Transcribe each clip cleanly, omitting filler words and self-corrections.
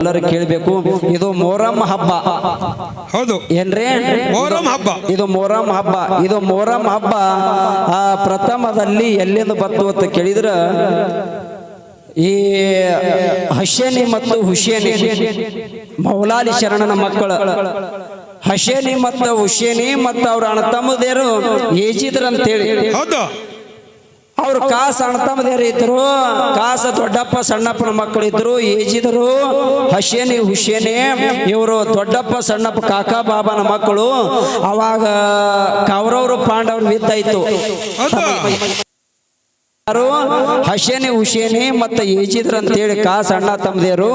ಎಲ್ಲರೂ ಕೇಳಬೇಕು. ಇದು ಮೊಹರಂ ಹಬ್ಬ. ಹೌದು ಏನ್ರಿ? ಮೊಹರಂ ಹಬ್ಬ. ಇದು ಮೊಹರಂ ಹಬ್ಬ. ಇದು ಮೊಹರಂ ಹಬ್ಬ ಪ್ರಥಮದಲ್ಲಿ ಎಲ್ಲಿಂದ ಬಂತು ಅಂತ ಕೇಳಿದ್ರ, ಈ ಹಸೇನಿ ಮತ್ತು ಹುಸೇನಿ ಮೌಲಾಲಿ ಶರಣನ ಮಕ್ಕಳು ಹಸೇನಿ ಮತ್ತು ಹುಸೇನಿ ಮತ್ತು ಅವ್ರ ಅಣ್ಣ ತಮ್ಮದೇರು ಏಜಿದ್ರ ಅಂತೇಳಿ. ಹೌದು. ಅವ್ರ ಕಾಸ ಅಣ್ಣ ತಮ್ಮದೇರು ಇದ್ರು. ಕಾಸ ದೊಡ್ಡಪ್ಪ ಸಣ್ಣಪ್ಪನ ಮಕ್ಕಳು ಇದ್ರು, ಏಜಿದ್ರು. ಹಸೇನಿ ಹುಸೇನಿ ಇವರು ದೊಡ್ಡಪ್ಪ ಸಣ್ಣಪ್ಪ ಕಾಕಾ ಬಾಬಾನ ಮಕ್ಕಳು. ಅವಾಗ ಕೌರವರು ಪಾಂಡವರು ಯುದ್ಧ ಇತ್ತು. ಹಸೇನಿ ಹುಸೇನಿ ಮತ್ತೆ ಏಜಿದ್ರ ಅಂತೇಳಿ ಕಾಸ ಅಣ್ಣ ತಮ್ಮದೇರು.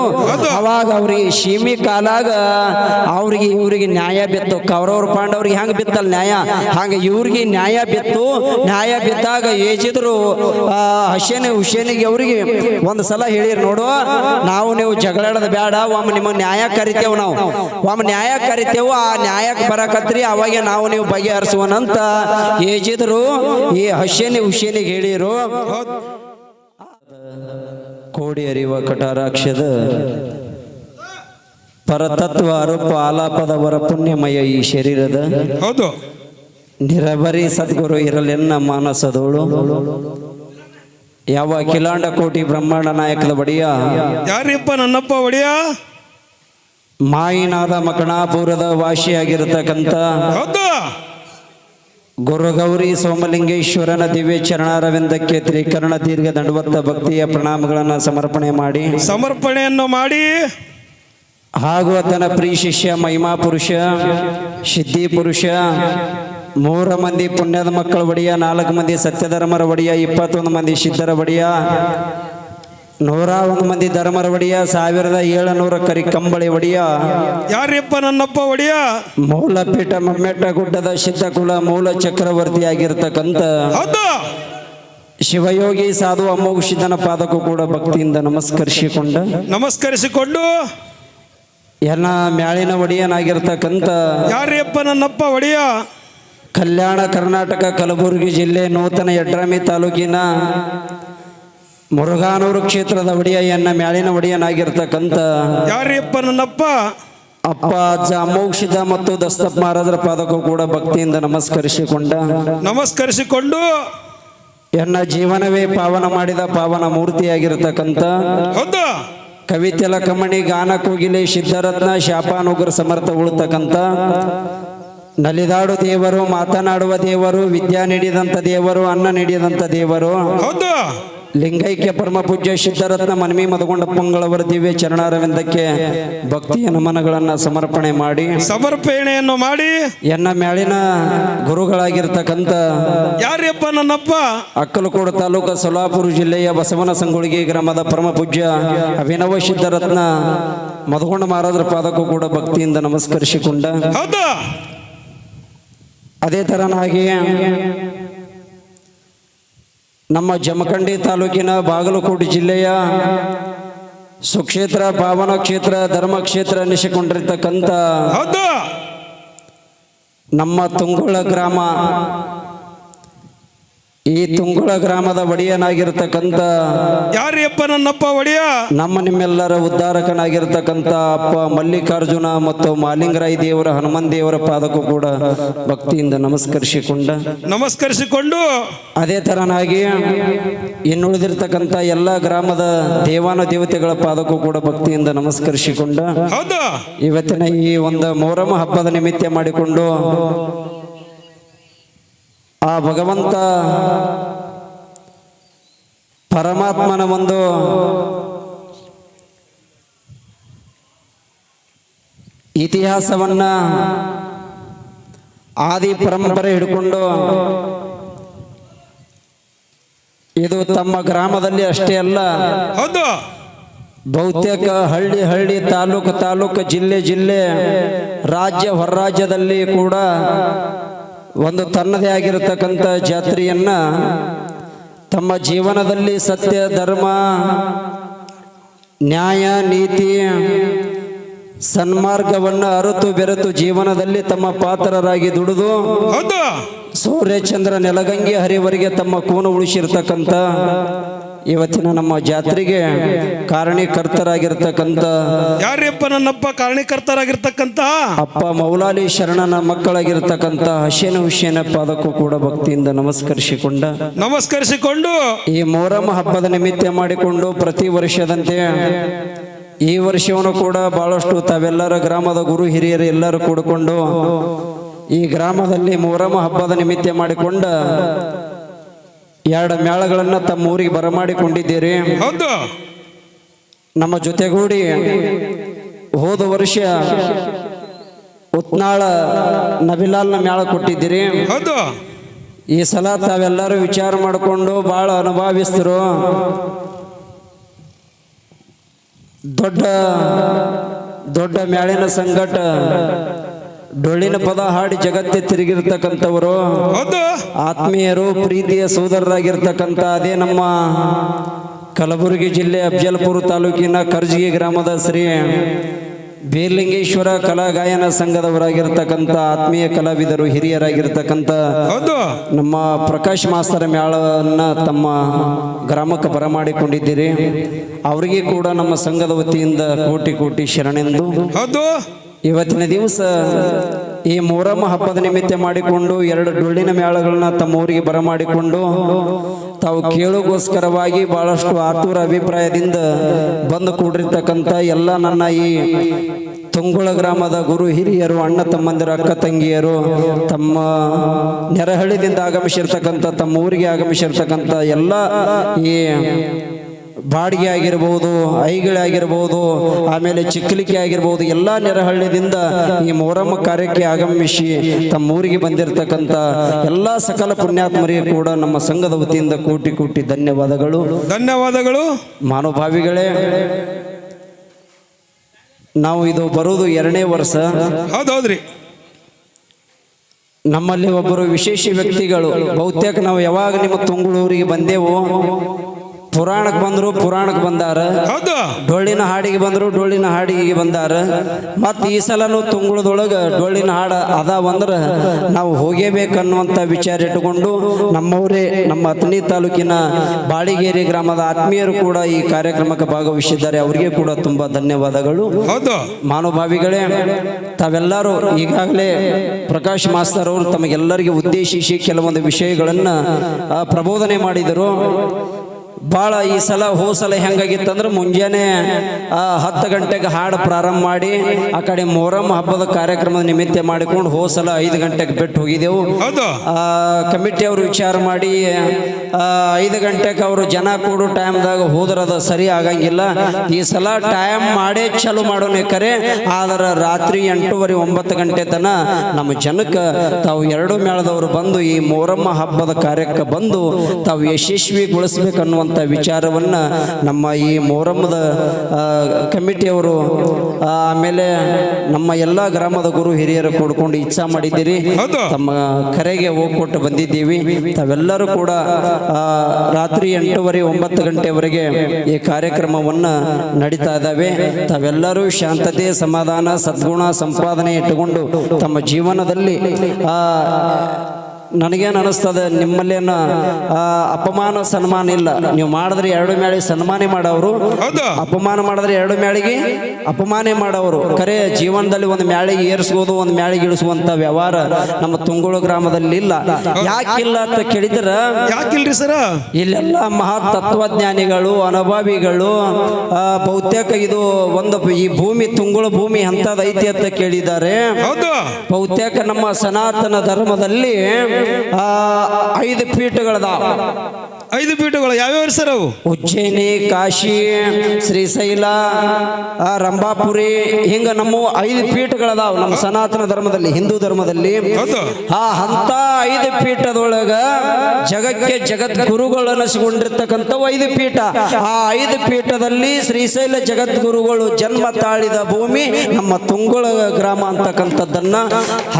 ಅವಾಗ ಅವ್ರಿಗೆ ಸೀಮಿ ಕಾಲಾಗ ಅವ್ರಿಗೆ ಇವ್ರಿಗೆ ನ್ಯಾಯ ಬಿತ್ತು. ಕೌರವ್ರ ಪಾಂಡವ್ರಿಗೆ ಹೆಂಗ ಬಿತ್ತಲ್ಲ ನ್ಯಾಯ, ಹಂಗ ಇವ್ರಿಗೆ ನ್ಯಾಯ ಬಿತ್ತು. ನ್ಯಾಯ ಬಿದ್ದಾಗ ಏಜಿದ್ರು ಹಸೇನಿ ಹುಸೇನಿಗೆ ಅವ್ರಿಗೆ ಒಂದ್ ಸಲ ಹೇಳಿರ್, ನೋಡು ನಾವು ನೀವು ಜಗಳಾಡದ ಬೇಡ, ಒಮ್ಮೆ ನಿಮಗೆ ನ್ಯಾಯ ಕರಿತೇವ್, ನಾವು ಒಮ್ಮೆ ನ್ಯಾಯ ಕರಿತೇವು, ಆ ನ್ಯಾಯಕ್ಕೆ ಬರಕತ್ರಿ, ಅವಾಗ ನಾವು ನೀವು ಬಗೆಹರಿಸುವನಂತ ಏಜಿದ್ರು ಈ ಹಸೇನಿ ಹುಸೇನಿಗೆ ಹೇಳಿರು. ಕೋಡಿ ಅರಿವ ಕಟಾರಾಕ್ಷದ ಪರತತ್ವ ಆರೋಪ ಆಲಾಪದವರ ಪುಣ್ಯಮಯ ಈ ಶರೀರದ ಹೌದು ನಿರಬರಿ ಸದ್ಗುರು ಇರಲೆನ್ನ ಮಾನಸದೋಳು. ಯಾವ ಅಖಿಲಾಂಡ ಕೋಟಿ ಬ್ರಹ್ಮಾಂಡ ನಾಯಕದ ಒಡೆಯ ಯಾರಿಪ್ಪ ನನ್ನಪ್ಪ ಒಡೆಯ ಮಾಯಿನಾದ ಮಕಣಾಪುರದ ವಾಸಿಯಾಗಿರತಕ್ಕಂಥ ಹೌದು ಗುರುಗೌರಿ ಸೋಮಲಿಂಗೇಶ್ವರನ ದಿವ್ಯ ಚರಣಾರವಿಂದಕ್ಕೆ ತ್ರಿಕರಣ ದೀರ್ಘ ದಂಡವತ್ತ ಭಕ್ತಿಯ ಪ್ರಣಾಮಗಳನ್ನು ಸಮರ್ಪಣೆಯನ್ನು ಮಾಡಿ ಹಾಗೂ ಆತನ ಪ್ರಿಯ ಶಿಷ್ಯ ಮಹಿಮಾ ಪುರುಷ ಸಿದ್ಧಿ ಪುರುಷ 3 ಮಂದಿ ಪುಣ್ಯದ ಮಕ್ಕಳ ಒಡೆಯ, 4 ಮಂದಿ ಸತ್ಯಧರ್ಮರ ಒಡೆಯ, 21 ಮಂದಿ ಸಿದ್ಧರ ಒಡೆಯ, 101 ಮಂದಿ ಧರ್ಮರ ಒಡೆಯ, 1700 ಕರಿ ಕಂಬಳಿ ಒಡೆಯ ಯಾರಿಪ್ಪ ನನ್ನಪ್ಪ ಒಡೆಯ ಮೂಲಪೀಠ ಮಮ್ಮೆಟ್ಟ ಗುಡ್ಡದ ಸಿದ್ಧಕುಲ ಮೂಲ ಚಕ್ರವರ್ತಿ ಆಗಿರ್ತಕ್ಕಂಥ ಶಿವಯೋಗಿ ಸಾಧು ಅಮೋಘ ಸಿದ್ಧನ ಪಾದಕ್ಕೂ ಕೂಡ ಭಕ್ತಿಯಿಂದ ನಮಸ್ಕರಿಸಿಕೊಂಡು ಎಲ್ಲ ಮ್ಯಾಳಿನ ಒಡೆಯನಾಗಿರ್ತಕ್ಕಂಥ ಯಾರಿಪ್ಪ ನನ್ನಪ್ಪ ಒಡೆಯ ಕಲ್ಯಾಣ ಕರ್ನಾಟಕ ಕಲಬುರಗಿ ಜಿಲ್ಲೆ ನೂತನ ಯಡ್ರಾಮಿ ತಾಲೂಕಿನ ಮುರುಘಾನೂರು ಕ್ಷೇತ್ರದ ಒಡೆಯ ಎನ್ನ ಮ್ಯಾಳಿನ ಒಡೆಯನಾಗಿರ್ತಕ್ಕಂಥ ಯಾರಿಪ್ಪ ನನ್ನಪ್ಪ ಅಪ್ಪ ಅಜ್ಜ ಅಮೋಕ್ಷಿತ ಮತ್ತು ದಸ್ತಪ್ಪ ಮಹಾರಾಜರ ಪಾದಕ್ಕೂ ಕೂಡ ಭಕ್ತಿಯಿಂದ ನಮಸ್ಕರಿಸಿಕೊಂಡು ಎನ್ನ ಜೀವನವೇ ಪಾವನ ಮಾಡಿದ ಪಾವನ ಮೂರ್ತಿಯಾಗಿರ್ತಕ್ಕಂಥ ಕವಿತೆಲ ಕಮಣಿ ಗಾನ ಕೋಗಿಲೆ ಸಿದ್ಧರತ್ನ ಶಾಪಾನುಗ್ರ ಸಮರ್ಥ ಉಳ್ತಕ್ಕಂಥ ನಲಿದಾಡು ದೇವರು, ಮಾತನಾಡುವ ದೇವರು, ವಿದ್ಯಾ ನೀಡಿದಂಥ ದೇವರು, ಅನ್ನ ನೀಡಿದಂಥ ದೇವರು ಲಿಂಗೈಕ್ಯ ಪರಮ ಪೂಜ್ಯ ಸಿದ್ಧರತ್ನ ಮನ್ಮಿ ಮದಗೊಂಡಪ್ಪಂಗಳವರ ದಿವ್ಯ ಚರಣಾರವಿಂದಕ್ಕೆ ಭಕ್ತಿಯ ನಮನಗಳನ್ನು ಸಮರ್ಪಣೆಯನ್ನು ಮಾಡಿ ಎನ್ನ ಮ್ಯಾಳಿನ ಗುರುಗಳಾಗಿರ್ತಕ್ಕಂಥ ಯಾರಿಯಪ್ಪ ನನ್ನಪ್ಪ ಅಕ್ಕಲಕೋಡು ತಾಲೂಕು ಸೊಲ್ಲಾಪುರ ಜಿಲ್ಲೆಯ ಬಸವನ ಸಂಗೊಳ್ಗಿ ಗ್ರಾಮದ ಪರಮ ಪೂಜ್ಯ ಅಭಿನವ ಸಿದ್ಧರತ್ನ ಮದಗೊಂಡ ಮಹಾರಾಜರ ಪಾದಕ್ಕೂ ಕೂಡ ಭಕ್ತಿಯಿಂದ ನಮಸ್ಕರಿಸಿಕೊಂಡ ಅದೇ ತರನಾಗಿ ನಮ್ಮ ಜಮಖಂಡಿ ತಾಲೂಕಿನ ಬಾಗಲಕೋಟೆ ಜಿಲ್ಲೆಯ ಸುಕ್ಷೇತ್ರ, ಪಾವನ ಕ್ಷೇತ್ರ, ಧರ್ಮಕ್ಷೇತ್ರ ಎನಿಸಿಕೊಂಡಿರ್ತಕ್ಕಂಥ ನಮ್ಮ ತುಂಗುಳ ಗ್ರಾಮ, ಈ ತುಂಗುಳ ಗ್ರಾಮದ ಒಡೆಯನಾಗಿರ್ತಕ್ಕಂಥ ಯಾರಿಯಪ್ಪ ನನ್ನಪ್ಪ ಒಡೆಯ ನಮ್ಮ ನಿಮ್ಮೆಲ್ಲರ ಉದ್ಧಾರಕನಾಗಿರ್ತಕ್ಕಂಥ ಅಪ್ಪ ಮಲ್ಲಿಕಾರ್ಜುನ ಮತ್ತು ಮಾಲಿಂಗರಾಯ ದೇವರ, ಹನುಮನ್ ದೇವರ ಪಾದಕ್ಕೂ ಕೂಡ ಭಕ್ತಿಯಿಂದ ನಮಸ್ಕರಿಸಿಕೊಂಡು ಅದೇ ತರನಾಗಿ ಇನ್ನುಳಿದಿರ್ತಕ್ಕಂಥ ಎಲ್ಲ ಗ್ರಾಮದ ದೇವಾನ ದೇವತೆಗಳ ಪಾದಕ್ಕೂ ಕೂಡ ಭಕ್ತಿಯಿಂದ ನಮಸ್ಕರಿಸಿಕೊಂಡ ಇವತ್ತಿನ ಈ ಒಂದು ಮೊಹರಂ ಹಬ್ಬದ ನಿಮಿತ್ತ ಮಾಡಿಕೊಂಡು ಆ ಭಗವಂತ ಪರಮಾತ್ಮನ ಒಂದು ಇತಿಹಾಸವನ್ನ ಆದಿ ಪರಂಪರೆ ಹಿಡ್ಕೊಂಡು ಇದು ತಮ್ಮ ಗ್ರಾಮದಲ್ಲಿ ಅಷ್ಟೇ ಅಲ್ಲ, ಬಹುತೇಕ ಹಳ್ಳಿ ತಾಲೂಕು ಜಿಲ್ಲೆ ರಾಜ್ಯ ಹೊರರಾಜ್ಯದಲ್ಲಿ ಕೂಡ ಒಂದು ತನ್ನದೇ ಆಗಿರತಕ್ಕಂಥ ಜಾತ್ರೆಯನ್ನ ತಮ್ಮ ಜೀವನದಲ್ಲಿ ಸತ್ಯ, ಧರ್ಮ, ನ್ಯಾಯ, ನೀತಿ, ಸನ್ಮಾರ್ಗವನ್ನು ಅರಿತು ಬೆರೆತು ಜೀವನದಲ್ಲಿ ತಮ್ಮ ಪಾತ್ರರಾಗಿ ದುಡಿದು ಸೂರ್ಯಚಂದ್ರ ನೆಲಗಂಗೆ ಹರಿವರೆಗೆ ತಮ್ಮ ಕೂನು ಉಳಿಸಿರ್ತಕ್ಕಂಥ ಇವತ್ತಿನ ನಮ್ಮ ಜಾತ್ರೆಗೆ ಕಾರಣೀಕರ್ತರಾಗಿರ್ತಕ್ಕಂಥ ಯಾರ್ಯಪ್ಪ ನನ್ನಪ್ಪ ಕಾರಣೀಕರ್ತರಾಗಿರ್ತಕ್ಕಂತ ಅಪ್ಪ ಮೌಲಾಲಿ ಶರಣನ ಮಕ್ಕಳಾಗಿರ್ತಕ್ಕಂಥ ಹಸೇನ ಹುಸೇನ ಪಾದಕ್ಕೂ ಕೂಡ ಭಕ್ತಿಯಿಂದ ನಮಸ್ಕರಿಸಿಕೊಂಡು ಈ ಮೊಹರಂ ಹಬ್ಬದ ನಿಮಿತ್ತ ಮಾಡಿಕೊಂಡು ಪ್ರತಿ ವರ್ಷದಂತೆ ಈ ವರ್ಷವನ್ನು ಕೂಡ ಬಹಳಷ್ಟು ತಾವೆಲ್ಲರ ಗ್ರಾಮದ ಗುರು ಹಿರಿಯರು ಎಲ್ಲರೂ ಕೂಡಿಕೊಂಡು ಈ ಗ್ರಾಮದಲ್ಲಿ ಮೊಹರಂ ಹಬ್ಬದ ನಿಮಿತ್ತ ಮಾಡಿಕೊಂಡ 2 ಮೇಳಗಳನ್ನು ತಮ್ಮ ಊರಿಗೆ ಬರಮಾಡಿಕೊಂಡಿದ್ದೀರಿ. ಹೌದು, ನಮ್ಮ ಜೊತೆಗೂಡಿ ಹೋದ ವರ್ಷ ಉತ್ನಾಳ ನಬಿಲಾಲ್ನ ಮೇಳ ಕೊಟ್ಟಿದ್ದೀರಿ. ಹೌದು, ಈ ಸಲ ತಾವೆಲ್ಲರೂ ವಿಚಾರ ಮಾಡಿಕೊಂಡು ಬಹಳ ಅನುಭವಿಸ್ತರು. ದೊಡ್ಡ ಮ್ಯಾಳಿನ ಸಂಗಟ ಡೊಳ್ಳಿನ ಪದ ಹಾಡಿ ಜಗತ್ತೇ ತಿರುಗಿರ್ತಕ್ಕಂಥವರು, ಹೌದು, ಆತ್ಮೀಯರು, ಪ್ರೀತಿಯ ಸೋದರರಾಗಿರ್ತಕ್ಕಂಥ ಅದೇ ನಮ್ಮ ಕಲಬುರಗಿ ಜಿಲ್ಲೆ ಅಫಜಲ್ಪುರ ತಾಲೂಕಿನ ಕರ್ಜಗಿ ಗ್ರಾಮದ ಶ್ರೀ ಬೀರ್ಲಿಂಗೇಶ್ವರ ಕಲಾ ಗಾಯನ ಸಂಘದವರಾಗಿರ್ತಕ್ಕಂಥ ಆತ್ಮೀಯ ಕಲಾವಿದರು, ಹಿರಿಯರಾಗಿರ್ತಕ್ಕಂಥ ಹೌದು, ನಮ್ಮ ಪ್ರಕಾಶ್ ಮಾಸ್ತರ ಮೇಳವನ್ನು ತಮ್ಮ ಗ್ರಾಮಕ್ಕೆ ಬರಮಾಡಿಕೊಂಡಿದ್ದೀರಿ. ಅವರಿಗೆ ಕೂಡ ನಮ್ಮ ಸಂಘದ ವತಿಯಿಂದ ಕೋಟಿ ಕೋಟಿ ಶರಣೆಂದು. ಹೌದು, ಇವತ್ತಿನ ದಿವಸ ಈ ಮೊಹರಂ ಹಬ್ಬದ ನಿಮಿತ್ತ ಮಾಡಿಕೊಂಡು 2 ಡೊಳ್ಳಿನ ಮೇಳಗಳನ್ನ ತಮ್ಮ ಊರಿಗೆ ಬರಮಾಡಿಕೊಂಡು ತಾವು ಕೇಳುಗೋಸ್ಕರವಾಗಿ ಬಹಳಷ್ಟು ಆತುರ ಅಭಿಪ್ರಾಯದಿಂದ ಬಂದು ಕೂಡಿರ್ತಕ್ಕಂಥ ಎಲ್ಲ ನನ್ನ ಈ ತುಂಗುಳ ಗ್ರಾಮದ ಗುರು ಹಿರಿಯರು, ಅಣ್ಣ ತಮ್ಮಂದಿರು, ಅಕ್ಕ ತಂಗಿಯರು, ತಮ್ಮ ನೆರಹಳ್ಳಿದಿಂದ ಆಗಮಿಸಿರ್ತಕ್ಕಂಥ, ತಮ್ಮ ಊರಿಗೆ ಆಗಮಿಸಿರ್ತಕ್ಕಂಥ ಎಲ್ಲ ಈ ಬಾಡಿಗೆ ಆಗಿರ್ಬೋದು, ಐಗಳೆ ಆಗಿರ್ಬೋದು, ಆಮೇಲೆ ಚಿಕ್ಕಲಿಕೆ ಆಗಿರ್ಬೋದು, ಎಲ್ಲ ನೆರಹಳ್ಳಿದಿಂದ ಈ ಮೊಹರಂ ಕಾರ್ಯಕ್ಕೆ ಆಗಮಿಸಿ ತಮ್ಮ ಊರಿಗೆ ಬಂದಿರತಕ್ಕಂಥ ಎಲ್ಲ ಸಕಲ ಪುಣ್ಯಾತ್ಮರಿಗೆ ಕೂಡ ನಮ್ಮ ಸಂಘದ ವತಿಯಿಂದ ಕೋಟಿ ಕೋಟಿ ಧನ್ಯವಾದಗಳು. ಮಹಾನುಭಾವಿಗಳೇ, ನಾವು ಇದು ಬರುವುದು 2ನೇ ವರ್ಷ. ಹೌದೌದ್ರಿ. ನಮ್ಮಲ್ಲಿ ಒಬ್ಬರು ವಿಶೇಷ ವ್ಯಕ್ತಿಗಳು, ಬಹುತೇಕ ನಾವು ಯಾವಾಗ ನಿಮ್ಮ ತುಂಗುಳೂರಿಗೆ ಬಂದೆವು, ಪುರಾಣಕ್ಕೆ ಬಂದರು, ಪುರಾಣಕ್ಕೆ ಬಂದಾರ, ಡೊಳ್ಳಿನ ಹಾಡಿಗೆ ಬಂದರು, ಡೊಳ್ಳಿನ ಹಾಡಿಗೆ ಬಂದಾರ. ಮತ್ತು ಈ ಸಲನೂ ತುಂಗುಳದೊಳಗೆ ಡೊಳ್ಳಿನ ಹಾಡು ಅದಾವಂದ್ರೆ ನಾವು ಹೋಗೇಬೇಕನ್ನುವಂಥ ವಿಚಾರ ಇಟ್ಟುಕೊಂಡು ನಮ್ಮವರೇ ನಮ್ಮ ಅಥಣಿ ತಾಲೂಕಿನ ಬಾಳಿಗೇರಿ ಗ್ರಾಮದ ಆತ್ಮೀಯರು ಕೂಡ ಈ ಕಾರ್ಯಕ್ರಮಕ್ಕೆ ಭಾಗವಹಿಸಿದ್ದಾರೆ. ಅವರಿಗೆ ಕೂಡ ತುಂಬ ಧನ್ಯವಾದಗಳು. ಮಹಾನುಭಾವಿಗಳೇ, ತಾವೆಲ್ಲರೂ ಈಗಾಗಲೇ ಪ್ರಕಾಶ್ ಮಾಸ್ತರ್ ಅವರು ತಮಗೆಲ್ಲರಿಗೆ ಉದ್ದೇಶಿಸಿ ಕೆಲವೊಂದು ವಿಷಯಗಳನ್ನು ಪ್ರಬೋಧನೆ ಮಾಡಿದರು. ಭಾಳ ಈ ಸಲ ಹೋಸಲ ಹೆಂಗಾಗಿತ್ತಂದ್ರೆ ಮುಂಜಾನೆ 10 ಗಂಟೆಗೆ ಹಾಡು ಪ್ರಾರಂಭ ಮಾಡಿ ಆ ಕಡೆ ಮೊಹರಂ ಹಬ್ಬದ ಕಾರ್ಯಕ್ರಮದ ನಿಮಿತ್ತ ಮಾಡಿಕೊಂಡು ಹೋಸಲ 5 ಗಂಟೆಗೆ ಬಿಟ್ಟು ಹೋಗಿದ್ದೆವು. ಕಮಿಟಿ ಅವರು ವಿಚಾರ ಮಾಡಿ 5 ಗಂಟೆಗೆ ಅವರು ಜನ ಕೂಡೋ ಟೈಮ್ದಾಗ ಹೋದ್ರದ ಸರಿ ಆಗಂಗಿಲ್ಲ, ಈ ಸಲ ಟೈಮ್ ಮಾಡೇ ಚಾಲು ಮಾಡೋಣ ಕರೆ, ಆದ್ರೆ ರಾತ್ರಿ 8:30 9 ಗಂಟೆ ತನ ನಮ್ಮ ಜನಕ್ಕೆ ತಾವು 2 ಮೇಳದವರು ಬಂದು ಈ ಮೊಹರಂ ಹಬ್ಬದ ಕಾರ್ಯಕ್ಕೆ ಬಂದು ತಾವು ಯಶಸ್ವಿಗೊಳಿಸ್ಬೇಕನ್ನುವಂಥ ವಿಚಾರವನ್ನ ನಮ್ಮ ಈ ಮೊಹರಂದ ಕಮಿಟಿಯವರು, ಆಮೇಲೆ ನಮ್ಮ ಎಲ್ಲ ಗ್ರಾಮದ ಗುರು ಹಿರಿಯರು ಕೂಡ್ಕೊಂಡು ಇಚ್ಛಾ ಮಾಡಿದ್ದೀರಿ. ತಮ್ಮ ಕರೆಗೆ ಹೋಗ್ಕೊಟ್ಟು ಬಂದಿದ್ದೀವಿ. ತಾವೆಲ್ಲರೂ ಕೂಡ ರಾತ್ರಿ 8:30 9 ಗಂಟೆವರೆಗೆ ಈ ಕಾರ್ಯಕ್ರಮವನ್ನು ನಡೀತಾ ಇದ್ದಾವೆ. ತಾವೆಲ್ಲರೂ ಶಾಂತತೆ, ಸಮಾಧಾನ, ಸದ್ಗುಣ ಸಂಪಾದನೆ ಇಟ್ಟುಕೊಂಡು ತಮ್ಮ ಜೀವನದಲ್ಲಿ ನನಗೇನು ಅನಿಸ್ತದೆ, ನಿಮ್ಮಲ್ಲೇನ ಅಪಮಾನ ಸನ್ಮಾನ ಇಲ್ಲ. ನೀವು ಮಾಡಿದ್ರೆ 2 ಮೇಳಿಗೆ ಸನ್ಮಾನ ಮಾಡೋರು, ಅಪಮಾನ ಮಾಡಿದ್ರೆ 2 ಮೇಳಿಗೆ ಅಪಮಾನ ಮಾಡೋರು. ಕರೆ ಜೀವನದಲ್ಲಿ ಒಂದು ಮೇಳಿಗೆ ಏರಿಸ್ಬೋದು, ಒಂದು ಮೇಳಿಗೆ ಇಳಿಸುವಂತ ವ್ಯವಹಾರ ನಮ್ಮ ತುಂಗುಳು ಗ್ರಾಮದಲ್ಲಿ ಇಲ್ಲ. ಯಾಕಿಲ್ಲ ಅಂತ ಕೇಳಿದ್ರ, ಯಾಕಿಲ್ರಿ ಸರ, ಇಲ್ಲೆಲ್ಲ ಮಹಾ ತತ್ವಜ್ಞಾನಿಗಳು, ಅನುಭವಿಗಳು, ಬಹುತೇಕ ಇದು ಒಂದು ಈ ಭೂಮಿ ತುಂಗುಳು ಭೂಮಿ ಅಂತದ ಐತಿ ಅಂತ ಕೇಳಿದ್ದಾರೆ. ಬಹುತೇಕ ನಮ್ಮ ಸನಾತನ ಧರ್ಮದಲ್ಲಿ 5 ಪೀಠಗಳದಾವ. 5 ಪೀಠಗಳು ಯಾವ್ಯಾವ ಸರ್ ಅವು? ಉಜ್ಜಯಿನಿ, ಕಾಶಿ, ಶ್ರೀಶೈಲ, ರಂಭಾಪುರಿ, ಹಿಂಗ ನಮ್ಮ 5 ಪೀಠಗಳದಾವ ನಮ್ಮ ಸನಾತನ ಧರ್ಮದಲ್ಲಿ, ಹಿಂದೂ ಧರ್ಮದಲ್ಲಿ. ಅಂತ 5 ಪೀಠದೊಳಗ ಜಗಕ್ಕೆ ಜಗದ್ಗುರುಗಳು ಅನಿಸಿಕೊಂಡಿರ್ತಕ್ಕಂಥವು 5 ಪೀಠ. ಆ 5 ಪೀಠದಲ್ಲಿ ಶ್ರೀಶೈಲ ಜಗದ್ಗುರುಗಳು ಜನ್ಮ ತಾಳಿದ ಭೂಮಿ ನಮ್ಮ ತುಂಗುಳ ಗ್ರಾಮ ಅಂತಕ್ಕಂಥದ್ದನ್ನ,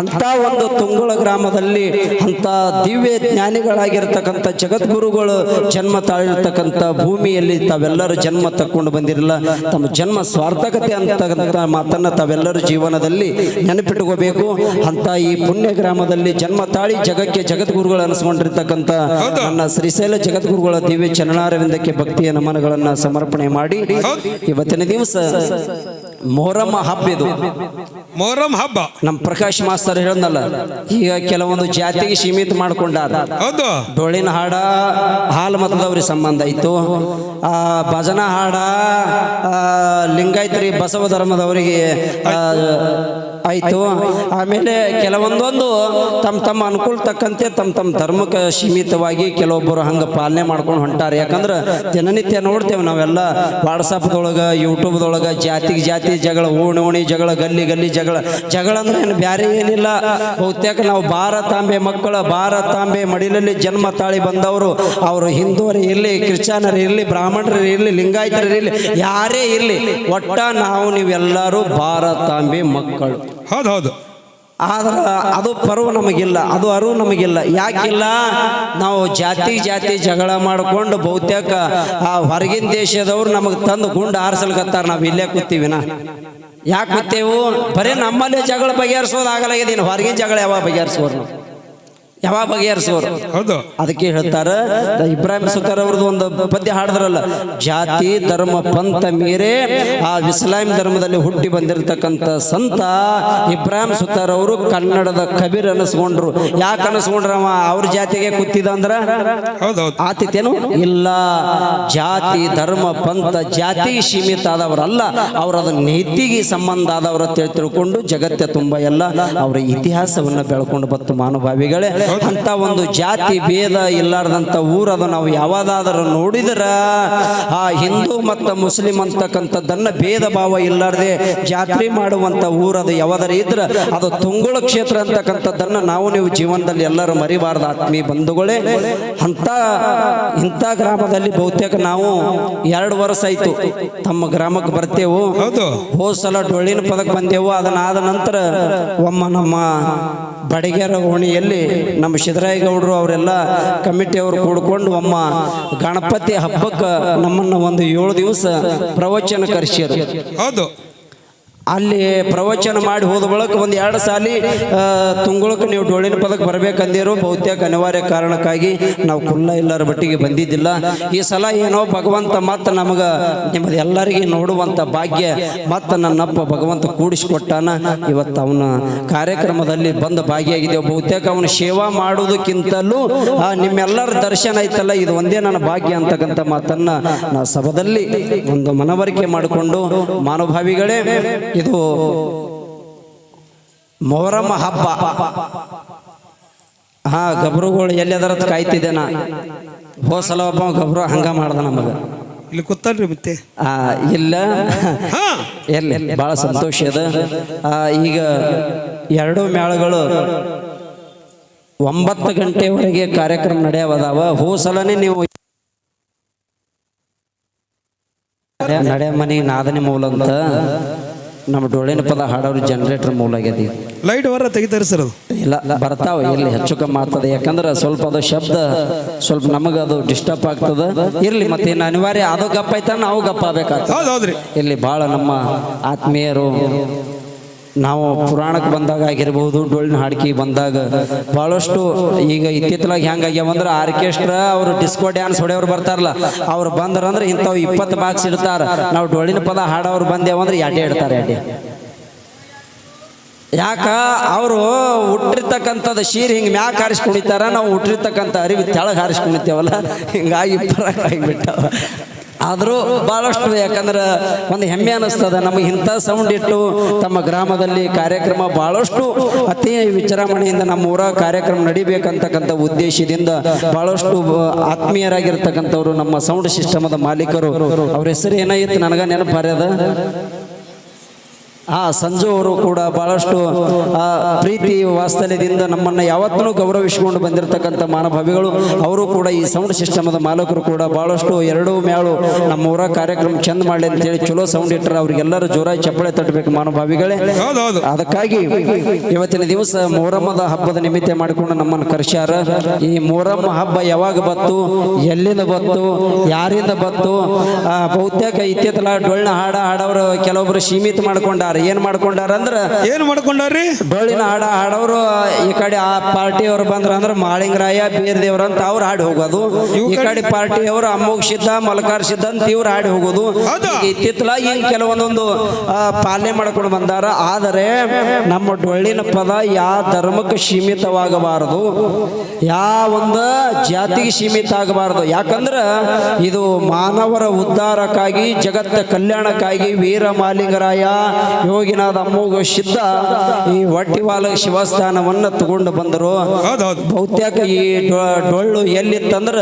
ಅಂತ ಒಂದು ತುಂಗುಳ ಗ್ರಾಮದಲ್ಲಿ ಅಂತ ದಿವ್ಯ ಜ್ಞಾನಿಗಳಾಗಿರ್ತಕ್ಕಂಥ ಜಗದ್ಗುರುಗಳು ಜನ್ಮ ತಾಳಿರ್ತಕ್ಕಂಥ ಭೂಮಿಯಲ್ಲಿ ತಾವೆಲ್ಲರೂ ಜನ್ಮ ತಕ್ಕೊಂಡು ಬಂದಿರಲ್ಲ. ತಮ್ಮ ಜನ್ಮ ಸ್ವಾರ್ಥಕತೆ ಅಂತಕ್ಕಂಥ ಮಾತನ್ನ ತಾವೆಲ್ಲರೂ ಜೀವನದಲ್ಲಿ ನೆನಪಿಟ್ಟುಕೋಬೇಕು. ಅಂತ ಈ ಪುಣ್ಯ ಗ್ರಾಮದಲ್ಲಿ ಜನ್ಮ ತಾಳಿ ಜಗಕ್ಕೆ ಜಗದ್ಗುರುಗಳು ಅನಿಸ್ಕೊಂಡಿರ್ತಕ್ಕಂಥ ನನ್ನ ಶ್ರೀಶೈಲ ಜಗದ್ಗುರುಗಳ ದಿವ್ಯ ಚರಣಾರವಿಂದಕ್ಕೆ ಭಕ್ತಿಯ ನಮನಗಳನ್ನ ಸಮರ್ಪಣೆ ಮಾಡಿ ಇವತ್ತಿನ ದಿವಸ ಮೊಹರಂ ಹಬ್ಬ ಇದು. ಮೊಹರಂ ಹಬ್ಬ ನಮ್ಮ ಪ್ರಕಾಶ್ ಮಾಸ್ತರ್ ಹೇಳದ್ನಲ್ಲ, ಈಗ ಕೆಲವೊಂದು ಜಾತಿಗೆ ಸೀಮಿತ ಮಾಡ್ಕೊಂಡಾರ. ಹೌದು. ಡೊಳ್ಳಿನ ಹಾಡ ಹಾಲು ಮತದವ್ರಿಗೆ ಸಂಬಂಧ ಆಯ್ತು, ಭಜನ ಹಾಡ ಲಿಂಗಾಯತ್ರಿ ಬಸವ ಧರ್ಮದವರಿಗೆ ಆಯ್ತು. ಆಮೇಲೆ ಕೆಲವೊಂದೊಂದು ತಮ್ಮ ತಮ್ಮ ಅನುಕೂಲ ತಕ್ಕಂತೆ ತಮ್ಮ ಧರ್ಮಕ್ಕೆ ಸೀಮಿತವಾಗಿ ಕೆಲವೊಬ್ಬರು ಹಂಗೆ ಪಾಲನೆ ಮಾಡ್ಕೊಂಡು ಹೊಂಟಾರೆ. ಯಾಕಂದ್ರೆ ದಿನನಿತ್ಯ ನೋಡ್ತೇವೆ ನಾವೆಲ್ಲ ವಾಟ್ಸಪ್ದೊಳಗೆ ಯೂಟ್ಯೂಬ್ದೊಳಗೆ ಜಾತಿಗೆ ಜಾತಿ ಜಗಳ, ಓಣಿ ಜಗಳ, ಗಲ್ಲಿ ಜಗಳ ಅಂದ್ರೆ ಏನು ಬ್ಯಾರೆ ಏನಿಲ್ಲ. ಬಹುತೇಕ ನಾವು ಭಾರತಾಂಬೆ ಮಕ್ಕಳ ಭಾರತಾಂಬೆ ಮಡಿಲಲ್ಲಿ ಜನ್ಮ ತಾಳಿ ಬಂದವರು, ಅವರು ಹಿಂದೂರು ಇರಲಿ, ಕ್ರಿಶ್ಚಿಯನರು ಇರಲಿ, ಬ್ರಾಹ್ಮಣರು ಇರಲಿ, ಲಿಂಗಾಯತರು ಇರಲಿ, ಯಾರೇ ಇರಲಿ, ಒಟ್ಟ ನಾವು ನೀವೆಲ್ಲರೂ ಭಾರತಾಂಬೆ ಮಕ್ಕಳು. ಹೌದು. ಆದ್ರೆ ಅದು ಪರ್ವ ನಮಗಿಲ್ಲ, ಅದು ಅರಿವು ನಮಗಿಲ್ಲ. ಯಾಕಿಲ್ಲ? ನಾವು ಜಾತಿ ಜಗಳ ಮಾಡಿಕೊಂಡು ಬಹುತೇಕ ಆ ಹೊರಗಿನ ದೇಶದವ್ರು ನಮಗೆ ತಂದು ಗುಂಡು ಹಾರಿಸಲ್ಕತ್ತಾರ. ನಾವು ಇಲ್ಲೇ ಕೂತೀವಿನ ಯಾಕೆ ಕೂತೇವು? ಬರೀ ನಮ್ಮಲ್ಲೇ ಜಗಳ ಬಗೆಹರಿಸೋದು ಆಗಲಾಗಿದೆ. ಹೊರಗಿನ ಜಗಳ ಯಾವಾಗ ಬಗೆಹರಿಸೋರು? ಹೌದು. ಅದಕ್ಕೆ ಹೇಳ್ತಾರ, ಇಬ್ರಾಹಿಂ ಸುತಾರ್ ಅವ್ರದ್ದು ಒಂದು ಪದ್ಯ ಹಾಡಿದ್ರಲ್ಲ, ಜಾತಿ ಧರ್ಮ ಪಂಥ ಮೀರೆ ಆ ಇಸ್ಲಾಂ ಧರ್ಮದಲ್ಲಿ ಹುಟ್ಟಿ ಬಂದಿರತಕ್ಕಂಥ ಸಂತ ಇಬ್ರಾಹಿಂ ಸುತಾರ್ ಅವರು ಕನ್ನಡದ ಕಬೀರ್ ಅನಿಸ್ಕೊಂಡ್ರು. ಯಾಕೆ ಅನಿಸ್ಕೊಂಡ್ರವ? ಅವ್ರ ಜಾತಿಗೆ ಕೂತಿದ ಅಂದ್ರ ಆತಿತೇನು? ಇಲ್ಲ. ಜಾತಿ ಧರ್ಮ ಪಂಥ ಜಾತಿಗೆ ಸೀಮಿತ ಆದವರಲ್ಲ, ಅವರದ ನೀತಿಗೆ ಸಂಬಂಧ ಆದವರ ತಿಳ್ಕೊಂಡು ಜಗತ್ತ ತುಂಬ ಎಲ್ಲ ಅವರ ಇತಿಹಾಸವನ್ನ ಬೆಳ್ಕೊಂಡು ಬತ್ತು ಮಾನಭಾವಿಗಳೇ. ಅಂತ ಒಂದು ಜಾತಿ ಭೇದ ಇಲ್ಲಾರ್ದಂತ ಊರದು ನಾವು ಯಾವಾದಾದರೂ ನೋಡಿದ್ರ ಆ ಹಿಂದೂ ಮತ್ತು ಮುಸ್ಲಿಂ ಅಂತಕ್ಕಂಥದ್ದನ್ನ ಭೇದ ಭಾವ ಇಲ್ಲಾರ್ದೆ ಜಾತ್ರೆ ಮಾಡುವಂತ ಊರದು ಯಾವಾದಾರ ಇದ್ರ ಅದು ತುಂಗುಳ ಕ್ಷೇತ್ರ ಅಂತಕ್ಕಂಥದ್ದನ್ನ ನಾವು ನೀವು ಜೀವನದಲ್ಲಿ ಎಲ್ಲರೂ ಮರಿಬಾರ್ದು ಆತ್ಮೀಯ ಬಂಧುಗಳೇ. ಇಂಥ ಗ್ರಾಮದಲ್ಲಿ ಬಹುತೇಕ ನಾವು 2 ವರ್ಷ ಆಯ್ತು ತಮ್ಮ ಗ್ರಾಮಕ್ಕೆ ಬರ್ತೇವು. ಹೋದ ಸಲ ಡೊಳ್ಳಿನ ಪದಕ ಬಂದೆವು. ಅದನ್ನಾದ ನಂತರ ಒಮ್ಮ ನಮ್ಮ ಬಡಿಗೆರ ಓಣಿಯಲ್ಲಿ ನಮ್ಮ ಸಿದ್ದರಾಯಗೌಡರು ಅವರೆಲ್ಲ ಕಮಿಟಿಯವರು ಕೂಡ್ಕೊಂಡು ಒಮ್ಮ ಗಣಪತಿ ಹಬ್ಬಕ್ಕೆ ನಮ್ಮನ್ನು ಒಂದು 7 ದಿವಸ ಪ್ರವಚನ ಕರೆಸಿದರು. ಹೌದು. ಅಲ್ಲಿ ಪ್ರವಚನ ಮಾಡಿ ಹೋದ ಬಳಿಕ ಒಂದು 2 ಸಾಲಿ ತುಂಗುಳಕ್ಕೆ ನೀವು ಡೊಳ್ಳಿನ ಪದಕ ಬರಬೇಕಂದಿರು. ಬಹುತೇಕ ಅನಿವಾರ್ಯ ಕಾರಣಕ್ಕಾಗಿ ನಾವು ಕುಲ್ಲ ಎಲ್ಲರ ಬಟ್ಟಿಗೆ ಬಂದಿದ್ದಿಲ್ಲ. ಈ ಸಲ ಏನೋ ಭಗವಂತ ಮತ್ತೆ ನಮಗೆ ನಿಮ್ಮದು ಎಲ್ಲರಿಗೆ ನೋಡುವಂಥ ಭಾಗ್ಯ ಮತ್ತೆ ನನ್ನಪ್ಪ ಭಗವಂತ ಕೂಡಿಸಿಕೊಟ್ಟಾನ. ಇವತ್ತು ಅವನ ಕಾರ್ಯಕ್ರಮದಲ್ಲಿ ಬಂದು ಭಾಗಿಯಾಗಿದ್ದೇವೆ. ಬಹುತೇಕ ಅವನ ಸೇವಾ ಮಾಡುವುದಕ್ಕಿಂತಲೂ ನಿಮ್ಮೆಲ್ಲರ ದರ್ಶನ ಐತಲ್ಲ, ಇದು ಒಂದೇ ನನ್ನ ಭಾಗ್ಯ ಅಂತಕ್ಕಂಥ ಮಾತನ್ನ ನಾ ಸಭದಲ್ಲಿ ಒಂದು ಮನವರಿಕೆ ಮಾಡಿಕೊಂಡು, ಮಾನವಭಾವಿಗಳೇ, ಇದು ಮೊಹರಂ ಹಬ್ಬ. ಗಬ್ರುಗಳು ಎಲ್ಲಿ ಅದರ ಕಾಯ್ತಿದ್ದೆ ನಾ. ಹೋಸಲ ಒಬ್ಬ ಗಬ್ರು ಹಂಗ ಮಾಡ್ದ ನಮಗ. ಇಲ್ಲಿ ಕೂತಾರ್ರಿ ಮತ್ತೆ ಇಲ್ಲ ಎಲ್ಲಿ ಬಹಳ ಸಂತೋಷ ಅದ. ಈಗ 2 ಮೇಳಗಳು 9 ಗಂಟೆವರೆಗೆ ಕಾರ್ಯಕ್ರಮ ನಡೆಯವದಾವ. ಹೋಸಲನೇ ನೀವು ನಡೆ ಮನೆ ನಾದನೆ ಮೂಲ ಅಂತ ನಮ್ಮ ಡೊಳ್ಳಿನ ಪದ ಹಾಡೋರು ಜನರೇಟರ್ ಮೂಲ ಆಗ್ಯದ. ಲೈಟ್ ಹೊರ ತೆಗಿತಾರೆ ಸರ್. ಅದು ಇಲ್ಲ ಬರ್ತಾವ, ಇಲ್ಲಿ ಹೆಚ್ಚು ಕಮ್ಮಿ ಆಗ್ತದೆ. ಯಾಕಂದ್ರೆ ಸ್ವಲ್ಪ ಅದು ಶಬ್ದ ಸ್ವಲ್ಪ ನಮಗೆ ಅದು ಡಿಸ್ಟರ್ಬ್ ಆಗ್ತದೆ. ಇರ್ಲಿ ಮತ್ತೆ ಇನ್ನು ಅನಿವಾರ್ಯ ಅದು ಗಪ್ಪ ಐತ ನಾವು ಗಪ್ಪ ಆಗ್ಬೇಕಾಗ್ತದೆ. ಇಲ್ಲಿ ಭಾಳ ನಮ್ಮ ಆತ್ಮೀಯರು ನಾವು ಪುರಾಣಕ್ಕೆ ಬಂದಾಗ ಆಗಿರ್ಬೋದು, ಡೊಳ್ಳಿನ ಹಾಡಿಕೆ ಬಂದಾಗ ಭಾಳಷ್ಟು ಈಗ ಇತ್ತಿತ್ತಲಾಗಿ ಹೆಂಗಾಗ್ಯಾವ ಅಂದ್ರೆ ಆರ್ಕೆಸ್ಟ್ರಾ ಅವರು ಡಿಸ್ಕೋ ಡ್ಯಾನ್ಸ್ ಹೊಡೆಯವ್ರು ಬರ್ತಾರಲ್ಲ, ಅವ್ರು ಬಂದ್ರಂದ್ರೆ ಇಂಥವು 20 ಬಾಕ್ಸ್ ಇಡ್ತಾರ. ನಾವು ಡೊಳ್ಳಿನ ಪದ ಹಾಡೋರು ಬಂದೇವಂದ್ರೆ ಎಡೆ ಇಡ್ತಾರೆ. ಯಾಕ ಅವರು ಹುಟ್ಟಿರ್ತಕ್ಕಂಥದ್ದು ಶೀರ್ ಹಿಂಗೆ ಮ್ಯಾಕ್ ಹಾರಿಸ್ಕೊಂಡಿತಾರ, ನಾವು ಹುಟ್ಟಿರ್ತಕ್ಕಂಥ ಅರಿವಿ ತೆಳಗೆ ಹಾರಿಸ್ಕೊಂಡಿರ್ತೇವಲ್ಲ, ಹಿಂಗಾಗಿ ಪರಾಕಾಗಿಬಿಟ್ಟವ. ಆದರೂ ಭಾಳಷ್ಟು ಯಾಕಂದ್ರೆ ಒಂದು ಹೆಮ್ಮೆ ಅನ್ನಿಸ್ತದ ನಮಗೆ ಇಂಥ ಸೌಂಡ್ ಇಟ್ಟು ತಮ್ಮ ಗ್ರಾಮದಲ್ಲಿ ಕಾರ್ಯಕ್ರಮ ಭಾಳಷ್ಟು ಅತಿ ವಿಜೃಂಭಣೆಯಿಂದ ನಮ್ಮ ಊರ ಕಾರ್ಯಕ್ರಮ ನಡಿಬೇಕಂತಕ್ಕಂಥ ಉದ್ದೇಶದಿಂದ ಭಾಳಷ್ಟು ಆತ್ಮೀಯರಾಗಿರ್ತಕ್ಕಂಥವ್ರು ನಮ್ಮ ಸೌಂಡ್ ಸಿಸ್ಟಮದ ಮಾಲೀಕರು. ಅವ್ರ ಹೆಸರು ಏನಾಗಿತ್ತು ನನಗೆ ನೆನಪು ಬರ್ಯದ. ಸಂಜು ಅವರು ಕೂಡ ಬಹಳಷ್ಟು ಪ್ರೀತಿ ವಾತ್ಸಲ್ಯದಿಂದ ನಮ್ಮನ್ನ ಯಾವತ್ತೂ ಗೌರವಿಸಿಕೊಂಡು ಬಂದಿರತಕ್ಕಂಥ ಮಾನಭಾವಿಗಳು. ಅವರು ಕೂಡ ಈ ಸೌಂಡ್ ಸಿಸ್ಟಮದ ಮಾಲಕರು ಕೂಡ ಬಹಳಷ್ಟು ಎರಡು ಮ್ಯಾಳು ನಮ್ಮ ಊರ ಕಾರ್ಯಕ್ರಮ ಚಂದ ಮಾಡಲಿ ಅಂತೇಳಿ ಚಲೋ ಸೌಂಡ್ ಇಟ್ಟರೆ ಅವ್ರಿಗೆಲ್ಲರೂ ಜೋರಾಗಿ ಚಪ್ಪಳೆ ತಟ್ಟಬೇಕು ಮಾನಭಾವಿಗಳೇ. ಅದಕ್ಕಾಗಿ ಇವತ್ತಿನ ದಿವಸ ಮೊಹರಮ್ಮದ ಹಬ್ಬದ ನಿಮಿತ್ತ ಮಾಡಿಕೊಂಡು ನಮ್ಮನ್ನು ಕರೆಸ್ಯಾರ. ಈ ಮೊಹರಮ್ಮ ಹಬ್ಬ ಯಾವಾಗ ಬತ್ತು, ಎಲ್ಲಿಂದ ಬತ್ತು, ಯಾರಿಂದ ಬತ್ತು, ಬಹುತೇಕ ಇತ್ತೀತಲ ಡೊಳ್ಳಿನ ಹಾಡವರು ಕೆಲವೊಬ್ರು ಸೀಮಿತ ಮಾಡ್ಕೊಂಡಾರ. ಏನ್ ಮಾಡ್ಕೊಂಡಾರ ಅಂದ್ರ ಡೊಳ್ಳಿನ ಹಾಡವರು ಈ ಕಡೆ ಆ ಪಾರ್ಟಿಯವರು ಬಂದ್ರ ಅಂದ್ರ ಮಾಳಿಂಗರಾಯ ಬೀರ್ ದೇವ್ರ ಅಂತ ಅವ್ರು ಹಾಡಿ ಹೋಗೋದು, ಈ ಕಡೆ ಪಾರ್ಟಿಯವರು ಅಮ್ಮೋಗ್ ಸಿದ್ಧ ಮಲ್ಕಾರ್ ಸಿದ್ಧ ಅಂತ ಇವ್ರು ಹಾಡಿ ಹೋಗೋದು. ಇತ್ತಿತ್ತಲ ಹಿಂಗ್ ಕೆಲವೊಂದೊಂದು ಪಾಲನೆ ಮಾಡ್ಕೊಂಡು ಬಂದಾರ. ಆದರೆ ನಮ್ಮ ಡೊಳ್ಳಿನ ಪದ ಯಾವ ಧರ್ಮಕ್ಕೆ ಸೀಮಿತವಾಗಬಾರದು, ಯಾವ ಒಂದು ಜಾತಿಗೆ ಸೀಮಿತ ಆಗಬಾರದು. ಯಾಕಂದ್ರ ಇದು ಮಾನವರ ಉದ್ಧಾರಕ್ಕಾಗಿ, ಜಗತ್ತ ಕಲ್ಯಾಣಕ್ಕಾಗಿ ವೀರ ಮಾಲಿಂಗರಾಯ ಯೋಗಿನಾಥ ಅಮ್ಮೋಗ ಸಿದ್ಧ ಈ ಹೊಟ್ಟಿವಾಲ ಶಿವಸ್ಥಾನವನ್ನ ತಗೊಂಡು ಬಂದರು. ಬಹುತೇಕ ಈ ಡೊಳ್ಳು ಎಲ್ಲಿತ್ತಂದ್ರ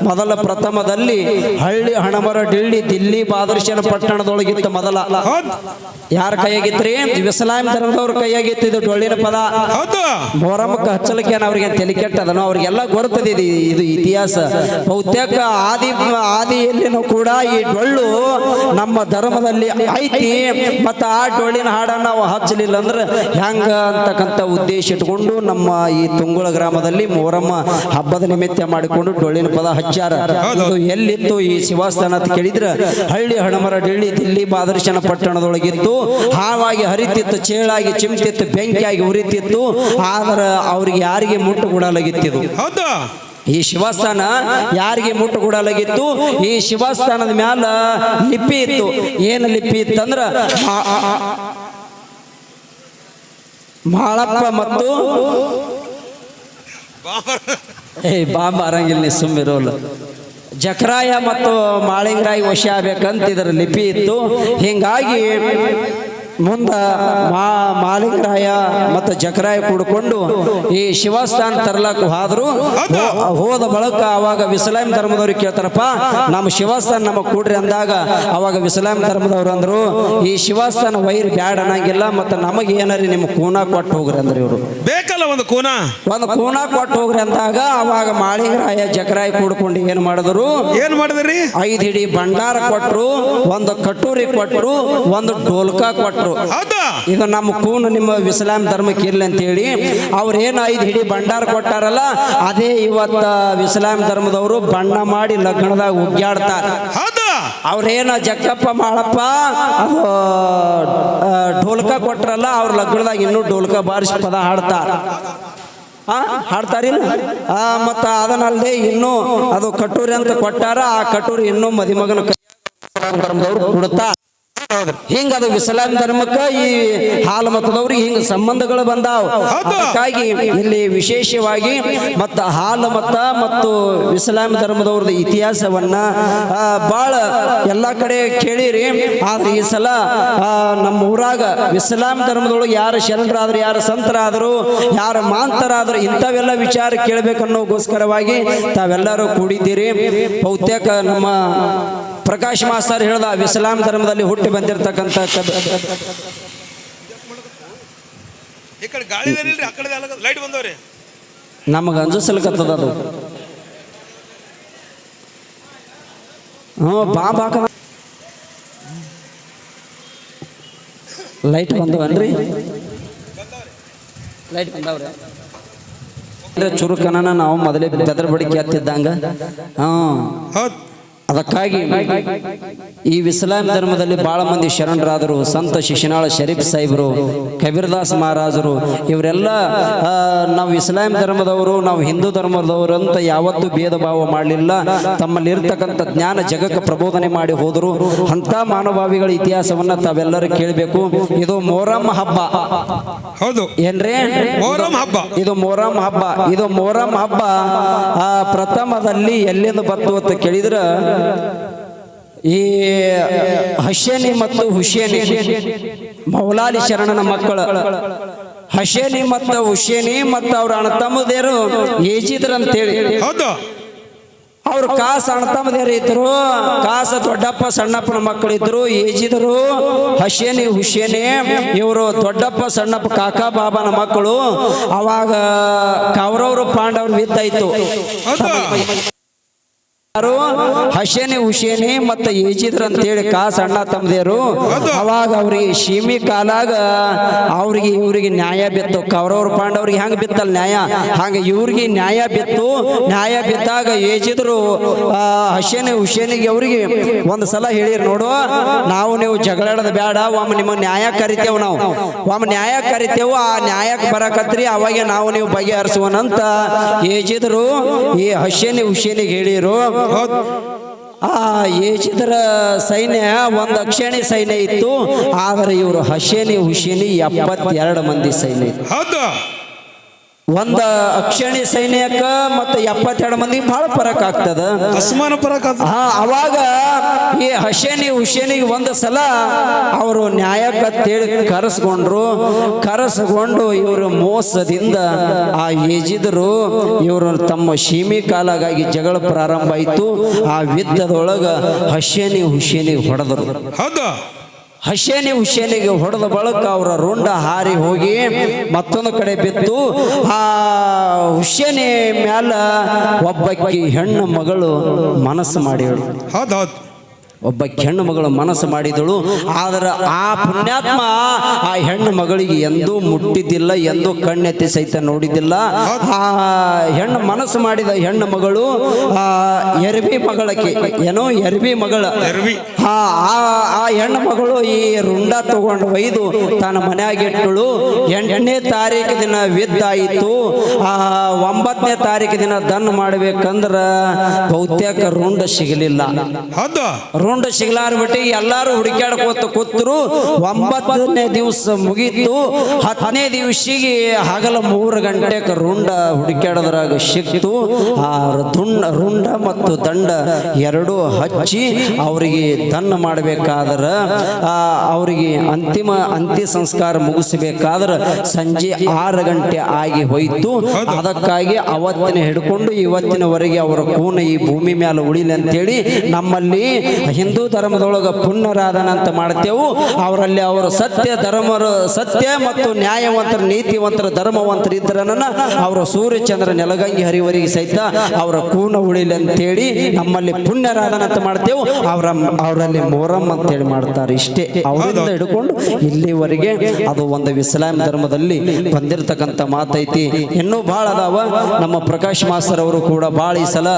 ಮೊದಲ ಪ್ರಥಮದಲ್ಲಿ ಹಳ್ಳಿ ಹಣಮರ ಡಿಳ್ಳಿ ದಿಲ್ಲಿ ಬಾದರ್ಶನ ಪಟ್ಟಣದೊಳಗಿತ್ತು. ಮೊದಲ ಯಾರ ಕೈಯಾಗಿತ್ರಿ? ಇಸ್ಲಾಂ ಧರ್ಮದವ್ರ ಕೈಯಾಗಿತ್ತು ಇದು ಡೊಳ್ಳಿನ ಪದ. ಮೊಹರಮ್ಮಕ್ಕೆ ಹಚ್ಚಲಿಕ್ಕೆ ಅವ್ರಿಗೆ ತಲೆ ಕೆಟ್ಟದನು, ಅವ್ರಿಗೆಲ್ಲ ಗೊತ್ತದ ಇದು ಇತಿಹಾಸ. ಬಹುತೇಕ ಆದಿಯಲ್ಲಿನೂ ಕೂಡ ಈ ಡೊಳ್ಳು ನಮ್ಮ ಧರ್ಮದಲ್ಲಿ ಐತಿ. ಮತ್ತ ಆ ಡೊಳ್ಳಿನ ಹಾಡನ್ನ ನಾವು ಹಚ್ಚಲಿಲ್ಲ ಅಂದ್ರೆ ಹೆಂಗ ಅಂತಕ್ಕಂಥ ಉದ್ದೇಶ ಇಟ್ಕೊಂಡು ನಮ್ಮ ಈ ತುಂಗುಳ ಗ್ರಾಮದಲ್ಲಿ ಮೊಹರಮ್ಮ ಹಬ್ಬದ ನಿಮಿತ್ತ ಮಾಡಿಕೊಂಡು ಡೊಳ್ಳಿನ ಪದ ಹಚ್ಚಾರ. ಇದು ಎಲ್ಲಿತ್ತು ಈ ಶಿವಸ್ಥಾನ ಅಂತ ಕೇಳಿದ್ರೆ ಹಳ್ಳಿ ಹಣಮರ ಡಿಳ್ಳಿ ದಿಲ್ಲಿ ಬಾದರ್ಶನ ಪಟ್ಟಣದೊಳಗಿತ್ತು. ಹಾವಾಗಿ ಹರಿತಿತ್ತು, ಚೇಳಾಗಿ ಚಿಮ್ತಿತ್ತು, ಬೆಂಕಿಯಾಗಿ ಉರಿತಿತ್ತು. ಆದ್ರೆ ಅವ್ರಿಗೆ ಯಾರಿಗೆ ಮುಟ್ಟುಗೂಡಲಾಗಿತ್ತಿದು. ಈ ಶಿವಸ್ಥಾನ ಯಾರಿಗೆ ಮುಟ್ಟುಗೂಡಲಾಗಿತ್ತು? ಈ ಶಿವಸ್ಥಾನದ ಮ್ಯಾಲ ಲಿಪಿ ಇತ್ತು. ಏನು ಲಿಪಿ ಇತ್ತಂದ್ರ ಮಾಳಪ್ಪ ಮತ್ತು ಬಾಂಬಾರಂಗಿಲ್ಲ ಸುಮ್ಮಿರೋಲ್ಲ ಜಕರಾಯ ಮತ್ತು ಮಾಳಿಂಗರಾಯ ವಶ ಆಗ್ಬೇಕಂತ ಇದರ ಲಿಪಿ ಇತ್ತು. ಹಿಂಗಾಗಿ ಮುಂದ ಮಾಲಿಂಗರಾಯ ಮತ್ತು ಜಕರಾಯ ಕೂಡಿಕೊಂಡು ಈ ಶಿವಸ್ಥಾನ ತರ್ಲಕ್ಕ ಹೋದ ಬಳಕ ಅವಾಗ ಇಸ್ಲಾಂ ಧರ್ಮದವ್ರಿಗೆ ಕೇಳ್ತಾರಪ್ಪ, ನಮ್ಮ ಶಿವಸ್ಥಾನ ನಮಗ್ ಕೂಡ್ರಿ ಅಂದಾಗ ಅವಾಗ ಇಸ್ಲಾಂ ಧರ್ಮದವ್ರು ಅಂದ್ರು ಈ ಶಿವಸ್ಥಾನ ವೈರ್ ಬ್ಯಾಡ ಅನ್ನಂಗಿಲ್ಲ, ಮತ್ತೆ ನಮಗೆ ಏನಾರಿ ನಿಮ್ಮ ಕೂನ ಕೊಟ್ಟು ಹೋಗ್ರಿ ಅಂದ್ರೆ ಇವರು ಬೇಕಲ್ಲ ಒಂದು ಕೂನ ಕೊಟ್ಟು ಹೋಗ್ರಿ ಅಂದಾಗ ಅವಾಗ ಮಾಳಿಂಗರಾಯ ಜಕರಾಯ ಕೂಡ್ಕೊಂಡು ಏನ್ ಮಾಡಿದ್ರಿ? 5 ಹಿಡಿ ಭಂಡಾರ ಕೊಟ್ರು, ಒಂದು ಕಟೂರಿ ಕೊಟ್ರು, ಒಂದು ಡೋಲ್ಕ ಕೊಟ್ರು. ಇದು ನಮ್ಮ ಕೂನು ನಿಮ್ಮ ಇಸ್ಲಾಂ ಧರ್ಮಕ್ಕೆ ಇರ್ಲಿ ಅಂತ ಹೇಳಿ ಅವ್ರೇನು 5 ಹಿಡಿ ಭಂಡಾರ ಕೊಟ್ಟಾರಲ್ಲ, ಅದೇ ಇವತ್ತ ಇಸ್ಲಾಂ ಧರ್ಮದವರು ಬಣ್ಣ ಮಾಡಿ ಲಗ್ನದಾಗ ಉಗ್ಯಾಡ್ತಾರ. ಅವ್ರೇನ ಜಕ್ಕಪ್ಪ ಮಾಳಪ್ಪ ಅದು ಢೋಲ್ಕ ಕೊಟ್ರಲ್ಲ, ಅವ್ರ ಲಗ್ನದಾಗ ಇನ್ನೂ ಢೋಲ್ಕ ಬಾರಿಸಿ ಪದ ಹಾಡ್ತಾರಿಲ್ಲ. ಮತ್ತ ಅದನ್ನಲ್ಲದೆ ಇನ್ನೂ ಅದು ಕಟೂರಿ ಅಂತ ಕೊಟ್ಟಾರ. ಆ ಕಟೂರಿ ಇನ್ನೂ ಮದಿಮಗನ ಧರ್ಮದವ್ರು ಕೊಡ್ತಾರ. ಹಿಂಗ ಅದು ಇಸ್ಲಾಂ ಧರ್ಮಕ್ಕ ಈ ಹಾಲು ಮತದವ್ರಿಗೆ ಹಿಂಗ ಸಂಬಂಧಗಳು ಬಂದಾವ್. ಅದಕ್ಕಾಗಿ ಇಲ್ಲಿ ವಿಶೇಷವಾಗಿ ಮತ್ತ ಹಾಲು ಮತ ಮತ್ತು ಇಸ್ಲಾಂ ಧರ್ಮದವ್ರದ ಇತಿಹಾಸವನ್ನ ಬಾಳ ಎಲ್ಲಾ ಕಡೆ ಕೇಳಿರಿ. ಆದ್ರೆ ಈ ಸಲ ನಮ್ಮ ಊರಾಗ ಇಸ್ಲಾಂ ಧರ್ಮದೊಳಗೆ ಯಾರು ಶರಣರಾದ್ರು, ಯಾರು ಸಂತರಾದ್ರು, ಯಾರು ಮಾಂತರಾದ್ರು, ಇಂಥವೆಲ್ಲ ವಿಚಾರ ಕೇಳಬೇಕನ್ನೋಗೋಸ್ಕರವಾಗಿ ತಾವೆಲ್ಲರೂ ಕೂಡಿದ್ದೀರಿ. ಬಹುತೇಕ ನಮ್ಮ ಪ್ರಕಾಶ್ ಮಾಸ್ತರ್ ಹೇಳ್ದ ಇಸ್ಲಾಂ ಧರ್ಮದಲ್ಲಿ ಹುಟ್ಟಿ ಬಂದಿರತಕ್ಕಂಥ ನಮಗ ಅಂಜಿಸಲ್ಕತ್ತದ ಅದು. ಬಾಕ ಲೈಟ್ ಬಂದವನ್ರಿ? ಲೈಟ್ ಬಂದವ್ರೆ ಚುರುಕನ ನಾವು ಮೊದಲೇ ಬೆದರ್ ಬಡಿಕೆ ಹತ್ತಿದ್ದಂಗ. ಅದಕ್ಕಾಗಿ ಈ ಇಸ್ಲಾಂ ಧರ್ಮದಲ್ಲಿ ಬಹಳ ಮಂದಿ ಶರಣರಾದರು. ಸಂತ ಶಿಶುನಾಳ ಶರೀಫ್ ಸಾಹೇಬರು, ಕಬೀರ್ದಾಸ್ ಮಹಾರಾಜರು, ಇವರೆಲ್ಲ ನಾವು ಇಸ್ಲಾಂ ಧರ್ಮದವರು, ನಾವು ಹಿಂದೂ ಧರ್ಮದವರು ಅಂತ ಯಾವತ್ತೂ ಭೇದ ಭಾವ ಮಾಡಲಿಲ್ಲ. ತಮ್ಮಲ್ಲಿರ್ತಕ್ಕಂಥ ಜ್ಞಾನ ಜಗಕ್ಕೆ ಪ್ರಬೋಧನೆ ಮಾಡಿ ಹೋದರು. ಅಂತ ಮಾನಭಾವಿಗಳ ಇತಿಹಾಸವನ್ನ ತಾವೆಲ್ಲರೂ ಕೇಳಬೇಕು. ಇದು ಮೊಹರಂ ಹಬ್ಬ. ಹೌದು ಏನ್ರಿ? ಮೊಹರಂ ಹಬ್ಬ. ಇದು ಮೊಹರಂ ಹಬ್ಬ. ಇದು ಮೊಹರಂ ಹಬ್ಬ ಪ್ರಥಮದಲ್ಲಿ ಎಲ್ಲಿಂದ ಬಂತು ಅಂತ ಕೇಳಿದ್ರ ಈ ಹಸೇನಿ ಮತ್ತು ಹುಸೇನಿ ಮೌಲಾಲಿ ಶರಣನ ಮಕ್ಕಳು ಹಸೇನಿ ಮತ್ತು ಹುಸೇನಿ ಮತ್ತು ಅವ್ರ ಅಣ್ಣ ತಮ್ಮದೇರು ಏಜಿದ್ರ ಅಂತೇಳಿ ಅವ್ರ ಕಾಸ ಅಣ್ಣತಮ್ಮದೇರು ಇದ್ರು, ಕಾಸ ದೊಡ್ಡಪ್ಪ ಸಣ್ಣಪ್ಪನ ಮಕ್ಕಳಿದ್ರು, ಏಜಿದರು ಹಸೇನಿ ಹುಸೇನಿ. ಇವರು ದೊಡ್ಡಪ್ಪ ಸಣ್ಣಪ್ಪ ಕಾಕಾ ಬಾಬಾನ ಮಕ್ಕಳು. ಅವಾಗ ಕೌರವರು ಪಾಂಡವರು ಯುದ್ಧ ಇತ್ತು. ಹಸೇನಿ ಹುಸೇನಿ ಮತ್ತ ಏಜಿದ್ರ ಅಂತೇಳಿ ಕಾಸ ಅಣ್ಣ ತಮ್ಮದೇರು. ಅವಾಗ ಅವ್ರಿಗೆ ಸೀಮಿ ಕಾಲಾಗ ಇವ್ರಿಗೆ ನ್ಯಾಯ ಬಿತ್ತು. ಕೌರವ್ರ ಪಾಂಡವ್ರಿಗೆ ಹೆಂಗ್ ಬಿತ್ತಲ್ಲ ನ್ಯಾಯ, ಹಂಗ ಇವ್ರಿಗೆ ನ್ಯಾಯ ಬಿತ್ತು. ನ್ಯಾಯ ಬಿದ್ದಾಗ ಏಜಿದ್ರು ಹಸೇನಿ ಹುಸೇನಿಗೆ ಅವ್ರಿಗೆ ಒಂದ್ ಸಲ ಹೇಳಿರ್, ನೋಡು ನಾವು ನೀವು ಜಗಳಾಡದ ಬೇಡ, ಒಮ್ಮೆ ನಿಮ್ಮ ನ್ಯಾಯ ಕರಿತೇವ್, ನಾವು ಒಮ್ಮೆ ನ್ಯಾಯ ಕರಿತೇವು, ಆ ನ್ಯಾಯಕ್ಕೆ ಬರಕತ್ರಿ, ಅವಾಗ ನಾವು ನೀವು ಬಗೆಹರಿಸುವನಂತ ಏಜಿದ್ರು ಈ ಹಸೇನಿ ಹುಸೇನಿಗೆ ಹೇಳಿರು. ಆ ಏಜಿದ್ರ ಸೈನ್ಯ ಒಂದು ಅಕ್ಷೇಣಿ ಸೈನ್ಯ ಇತ್ತು, ಆದರೆ ಇವರು ಹಸೇನಿ ಹುಸೇನಿ 72 ಮಂದಿ ಸೈನ್ಯ ಇತ್ತು. ಹೌದು. ಒಂದ ಅಕ್ಷೇಣಿ ಸೈನ್ಯಕ್ಕ ಮತ್ತೆ 72 ಮಂದಿ ಬಹಳ ಫರಕ್ ಆಗ್ತದ, ಅಸಮಾನ ಫರಕ್ ಆಗ್ತದ. ಅವಾಗ ಈ ಹಸೇನಿ ಹುಸೇನಿಗೆ ಒಂದು ಸಲ ಅವರು ನ್ಯಾಯಕ್ಕಂತೇಳಿ ಕರೆಸ್ಕೊಂಡು ಇವರು ಮೋಸದಿಂದ ಆ ಏಜಿದ್ರು ಇವರು ತಮ್ಮ ಸೀಮಿ ಕಾಲಾಗಾಗಿ ಜಗಳ ಪ್ರಾರಂಭ ಆಯಿತು. ಆ ಯುದ್ಧದೊಳಗ ಹಸೇನಿ ಹುಸೇನಿಗೆ ಹೊಡೆದರು. ಹೌದು. ಹಸೇನಿ ಹುಸೇನಿಗೆ ಹೊಡೆದ ಬಳಿಕ ಅವರ ರುಂಡ ಹಾರಿ ಹೋಗಿ ಮತ್ತೊಂದು ಕಡೆ ಬಿತ್ತು. ಆ ಹುಸೇನಿ ಮ್ಯಾಲ ಒಬ್ಬಕ್ಕಿ ಹೆಣ್ಣು ಮಗಳು ಮನಸ್ಸು ಮಾಡಿದಳು. ಹೌದೌದು. ಒಬ್ಬ ಹೆಣ್ಣು ಮಗಳು ಮನಸ್ಸು ಮಾಡಿದಳು. ಆದ್ರೆ ಆ ಪುಣ್ಯಾತ್ಮ ಆ ಹೆಣ್ಣು ಮಗಳಿಗೆ ಎಂದೂ ಮುಟ್ಟಿದ್ದಿಲ್ಲ, ಎಂದೂ ಕಣ್ಣೆತ್ತಿ ಸಹಿತ ನೋಡಿದ್ದಿಲ್ಲ. ಆ ಹೆಣ್ಣು ಮನಸ್ಸು ಮಾಡಿದ ಹೆಣ್ಣು ಮಗಳು ಎರ್ಬಿ ಮಗಳಕ್ಕೆ ಏನೋ ಎರ್ಬಿ ಮಗಳ. ಆ ಹೆಣ್ಣು ಮಗಳು ಈ ರುಂಡ ತಗೊಂಡು ಒಯ್ದು ತನ್ನ ಮನೆಯಾಗಿಟ್ಟಳು. 8ನೇ ತಾರೀಕು ದಿನ ಯುದ್ಧ ಆಯಿತು. 9ನೇ ತಾರೀಕು ದಿನ ದನ್ ಮಾಡ್ಬೇಕಂದ್ರ ಬಹುತೇಕ ರುಂಡ ಸಿಗಲಿಲ್ಲ. ರುಂಡ ಸಿಗ್ಲಾರ್ಬಿಟ್ಟು ಎಲ್ಲಾರು ಹುಡುಕ್ಯಾಡ್ಕೋತ ಕೂತರು. 9ನೇ ದಿವಸ ಮುಗೀತು. 10ನೇ ದಿವಸಿಗೆ ಹಗಲ 3 ಗಂಟೆಗೆ ರುಂಡ ಹುಡುಕ್ಯಾಡದ್ರಾಗ ಸಿಕ್ತು. ಆ ರುಂಡ ಮತ್ತು ದಂಡ ಎರಡೂ ಹಚ್ಚಿ ಅವರಿಗೆ ದನ್ನ ಮಾಡಬೇಕಾದ್ರ ಅವರಿಗೆ ಅಂತ್ಯ ಸಂಸ್ಕಾರ ಮುಗಿಸಬೇಕಾದ್ರೆ ಸಂಜೆ 6 ಗಂಟೆ ಆಗಿ ಹೋಯ್ತು. ಅದಕ್ಕಾಗಿ ಅವತ್ತಿನ ಹಿಡ್ಕೊಂಡು ಇವತ್ತಿನವರೆಗೆ ಅವರ ಕೂನ ಈ ಭೂಮಿ ಮೇಲೆ ಉಳಿಲಿ ಅಂತೇಳಿ ನಮ್ಮಲ್ಲಿ ಹಿಂದೂ ಧರ್ಮದೊಳಗ ಪುಣ್ಯರಾಧನ ಅಂತ ಮಾಡ್ತೇವು. ಅವರಲ್ಲಿ ಅವರು ಸತ್ಯ ಮತ್ತು ನ್ಯಾಯವಂತರು, ನೀತಿವಂತರು, ಧರ್ಮವಂತರು ಇದ್ದರನ್ನ ಅವರು ಸೂರ್ಯಚಂದ್ರ ನೆಲಗಂಗಿ ಹರಿವರಿಗೆ ಸಹಿತ ಅವರ ಕೂನ ಉಳಿಲಿ ಅಂತೇಳಿ ನಮ್ಮಲ್ಲಿ ಪುಣ್ಯರಾಧನ ಅಂತ ಮಾಡ್ತೇವೆ. ಅವರಲ್ಲಿ ಮೊಹರಂ ಅಂತೇಳಿ ಮಾಡ್ತಾರೆ. ಇಷ್ಟೇ ಅವರಿಂದ ಹಿಡ್ಕೊಂಡು ಇಲ್ಲಿವರೆಗೆ ಅದು ಒಂದು ಇಸ್ಲಾಂ ಧರ್ಮದಲ್ಲಿ ಬಂದಿರತಕ್ಕಂಥ ಮಾತೈತಿ. ಇನ್ನೂ ಬಹಳ ಅದಾವ. ನಮ್ಮ ಪ್ರಕಾಶ್ ಮಾಸ್ತರ್ ಅವರು ಕೂಡ ಬಹಳ ಈ ಸಲ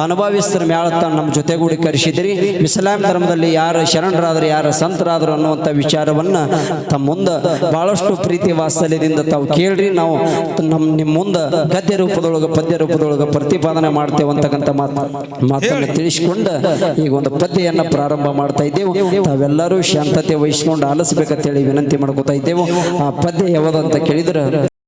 ಅನುಭವಿಸ್ತರ ಮ್ಯಾಳತ್ತ ನಮ್ಮ ಜೊತೆಗೂಡಿ ಕರೆಸಿದ್ರಿ. ಇಸ್ಲಾಂ ಧರ್ಮದಲ್ಲಿ ಯಾರು ಶರಣರಾದ್ರು, ಯಾರು ಸಂತರಾದ್ರು ಅನ್ನುವಂಥ ವಿಚಾರವನ್ನ ತಮ್ಮ ಮುಂದೆ ಬಹಳಷ್ಟು ಪ್ರೀತಿ ವಾತ್ಸಲ್ಯದಿಂದ ತಾವು ಕೇಳ್ರಿ. ನಾವು ನಿಮ್ಮ ಮುಂದೆ ಗದ್ಯ ರೂಪದೊಳಗೆ ಪದ್ಯ ರೂಪದೊಳಗೆ ಪ್ರತಿಪಾದನೆ ಮಾಡ್ತೇವೆ ಅಂತಕ್ಕಂಥ ಮಾತನ್ನು ತಿಳಿಸಿಕೊಂಡು ಈಗ ಒಂದು ಪದ್ಯವನ್ನು ಪ್ರಾರಂಭ ಮಾಡ್ತಾ ಇದ್ದೇವೆ. ತಾವೆಲ್ಲರೂ ಶಾಂತತೆ ವಹಿಸ್ಕೊಂಡು ಆಲಿಸ್ಬೇಕಂತೇಳಿ ವಿನಂತಿ ಮಾಡ್ಕೋತಾ ಇದ್ದೇವೆ. ಆ ಪದ್ಯ ಯಾವುದು ಅಂತ ಕೇಳಿದ್ರೆ